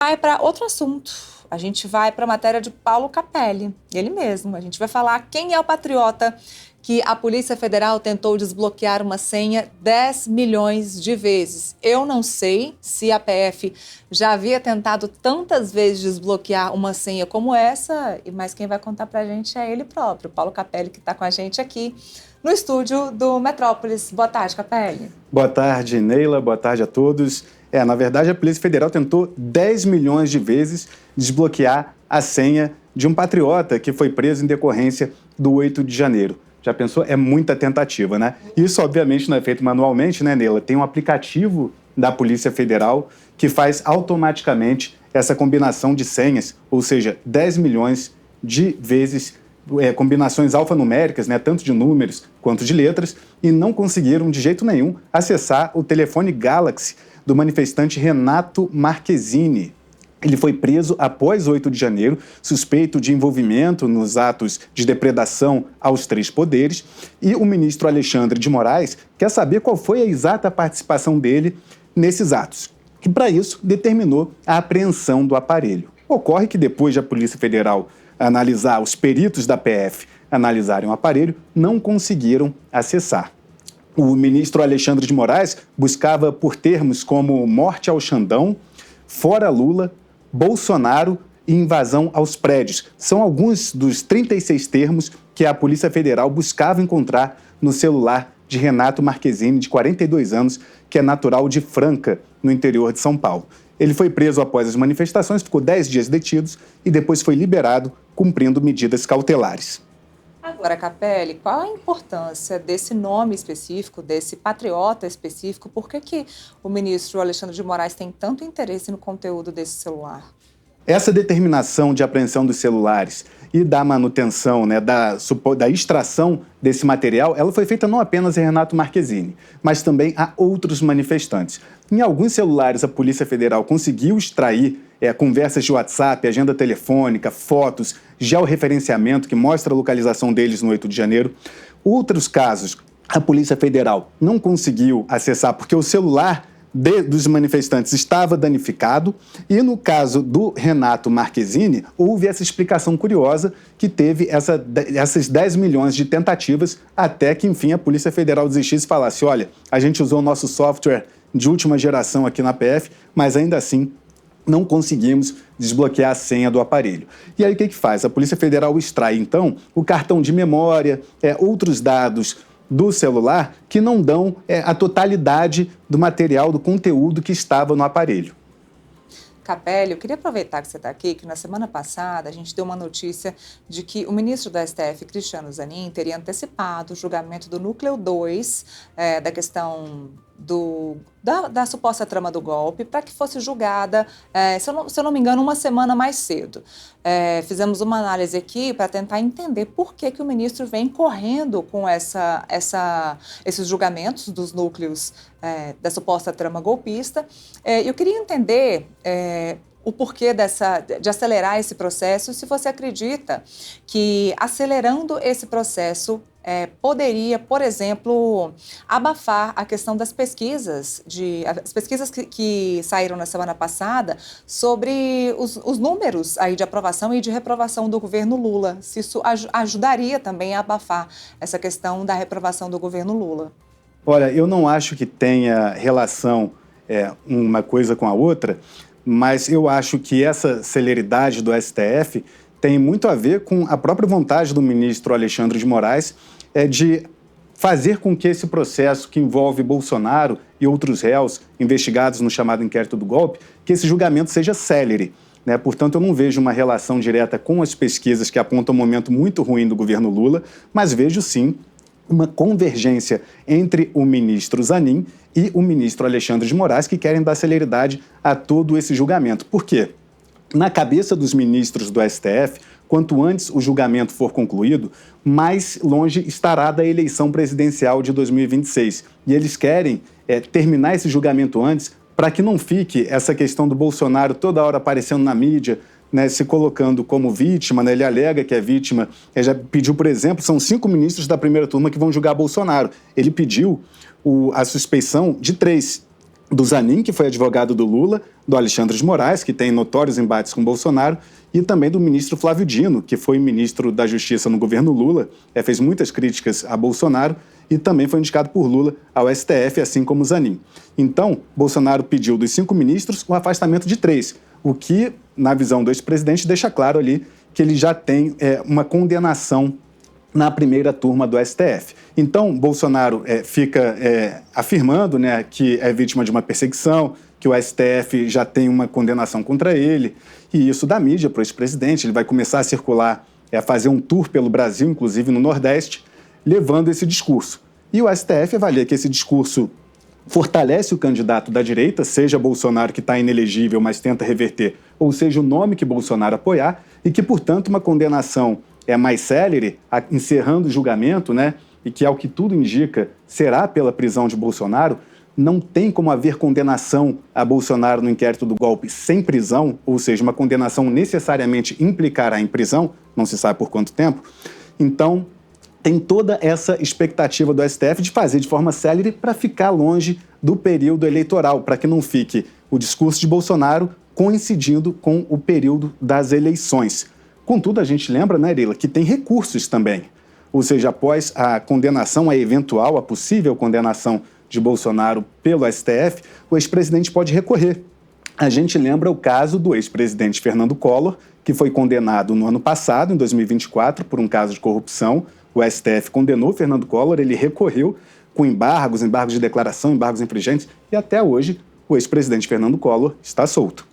Vai para outro assunto. A gente vai para a matéria de Paulo Capelli, ele mesmo. A gente vai falar quem é o patriota que a Polícia Federal tentou desbloquear uma senha 10 milhões de vezes. Eu não sei se a PF já havia tentado tantas vezes desbloquear uma senha como essa, mas quem vai contar para a gente é ele próprio, Paulo Capelli, que está com a gente aqui no estúdio do Metrópolis. Boa tarde, Capelli. Boa tarde, Neila. Boa tarde a todos. Na verdade, a Polícia Federal tentou 10 milhões de vezes desbloquear a senha de um patriota que foi preso em decorrência do 8 de janeiro. Já pensou? É muita tentativa, né? Isso, obviamente, não é feito manualmente, né, Neila? Tem um aplicativo da Polícia Federal que faz automaticamente essa combinação de senhas, ou seja, 10 milhões de vezes combinações alfanuméricas, né, tanto de números quanto de letras, e não conseguiram de jeito nenhum acessar o telefone Galaxy do manifestante Renato Marquezini. Ele foi preso após 8 de janeiro, suspeito de envolvimento nos atos de depredação aos três poderes, e o ministro Alexandre de Moraes quer saber qual foi a exata participação dele nesses atos. E, para isso, determinou a apreensão do aparelho. Ocorre que depois de a Polícia Federal analisar, os peritos da PF analisarem o aparelho, não conseguiram acessar. O ministro Alexandre de Moraes buscava por termos como morte ao Xandão, fora Lula, Bolsonaro e invasão aos prédios. São alguns dos 36 termos que a Polícia Federal buscava encontrar no celular de Renato Marquezini, de 42 anos, que é natural de Franca, no interior de São Paulo. Ele foi preso após as manifestações, ficou 10 dias detidos e depois foi liberado, cumprindo medidas cautelares. Agora, Capelli, qual a importância desse nome específico, desse patriota específico? Por que o ministro Alexandre de Moraes tem tanto interesse no conteúdo desse celular? Essa determinação de apreensão dos celulares e da manutenção, né, da extração desse material, ela foi feita não apenas a Renato Marquezini, mas também a outros manifestantes. Em alguns celulares, a Polícia Federal conseguiu extrair conversas de WhatsApp, agenda telefônica, fotos, georreferenciamento que mostra a localização deles no 8 de janeiro. Outros casos, a Polícia Federal não conseguiu acessar porque o celular dos manifestantes estava danificado, e no caso do Renato Marquezini, houve essa explicação curiosa que teve essas 10 milhões de tentativas até que, enfim, a Polícia Federal desistisse e falasse: olha, a gente usou o nosso software de última geração aqui na PF, mas ainda assim não conseguimos desbloquear a senha do aparelho. E aí o que faz? A Polícia Federal extrai, então, o cartão de memória, outros dados do celular que não dão a totalidade do material, do conteúdo que estava no aparelho. Capelli, eu queria aproveitar que você está aqui, que na semana passada a gente deu uma notícia de que o ministro do STF, Cristiano Zanin, teria antecipado o julgamento do Núcleo 2, da questão da suposta trama do golpe, para que fosse julgada, se eu não me engano, uma semana mais cedo. Fizemos uma análise aqui para tentar entender por que o ministro vem correndo com esses julgamentos dos núcleos da suposta trama golpista. Eu queria entender o porquê de acelerar esse processo, se você acredita que acelerando esse processo poderia, por exemplo, abafar a questão das pesquisas, as pesquisas que saíram na semana passada sobre os números aí de aprovação e de reprovação do governo Lula, se isso ajudaria também a abafar essa questão da reprovação do governo Lula. Olha, eu não acho que tenha relação uma coisa com a outra, mas eu acho que essa celeridade do STF tem muito a ver com a própria vontade do ministro Alexandre de Moraes de fazer com que esse processo que envolve Bolsonaro e outros réus investigados no chamado inquérito do golpe, que esse julgamento seja célere, né? Portanto, eu não vejo uma relação direta com as pesquisas que apontam um momento muito ruim do governo Lula, mas vejo sim uma convergência entre o ministro Zanin e o ministro Alexandre de Moraes, que querem dar celeridade a todo esse julgamento. Por quê? Na cabeça dos ministros do STF, quanto antes o julgamento for concluído, mais longe estará da eleição presidencial de 2026. E eles querem terminar esse julgamento antes para que não fique essa questão do Bolsonaro toda hora aparecendo na mídia, né, se colocando como vítima, né, ele alega que é vítima. Ele já pediu, por exemplo, são 5 ministros da primeira turma que vão julgar Bolsonaro. Ele pediu a suspeição de 3. do Zanin, que foi advogado do Lula, do Alexandre de Moraes, que tem notórios embates com Bolsonaro, e também do ministro Flávio Dino, que foi ministro da Justiça no governo Lula, fez muitas críticas a Bolsonaro e também foi indicado por Lula ao STF, assim como Zanin. Então, Bolsonaro pediu dos 5 ministros o afastamento de 3, o que, na visão do ex-presidente, deixa claro ali que ele já tem uma condenação na primeira turma do STF. Então, Bolsonaro fica afirmando, né, que é vítima de uma perseguição, que o STF já tem uma condenação contra ele, e isso dá mídia para o ex-presidente. Ele vai começar a circular, a fazer um tour pelo Brasil, inclusive no Nordeste, levando esse discurso. E o STF avalia que esse discurso fortalece o candidato da direita, seja Bolsonaro, que está inelegível, mas tenta reverter, ou seja o nome que Bolsonaro apoiar, e que, portanto, uma condenação mais célere, encerrando o julgamento, né, e que, ao que tudo indica, será pela prisão de Bolsonaro. Não tem como haver condenação a Bolsonaro no inquérito do golpe sem prisão, ou seja, uma condenação necessariamente implicará em prisão, não se sabe por quanto tempo. Então, tem toda essa expectativa do STF de fazer de forma célere para ficar longe do período eleitoral, para que não fique o discurso de Bolsonaro coincidindo com o período das eleições. Contudo, a gente lembra, né, Irila, que tem recursos também. Ou seja, após a condenação, a possível condenação de Bolsonaro pelo STF, o ex-presidente pode recorrer. A gente lembra o caso do ex-presidente Fernando Collor, que foi condenado no ano passado, em 2024, por um caso de corrupção. O STF condenou Fernando Collor, ele recorreu com embargos de declaração, embargos infringentes, e até hoje o ex-presidente Fernando Collor está solto.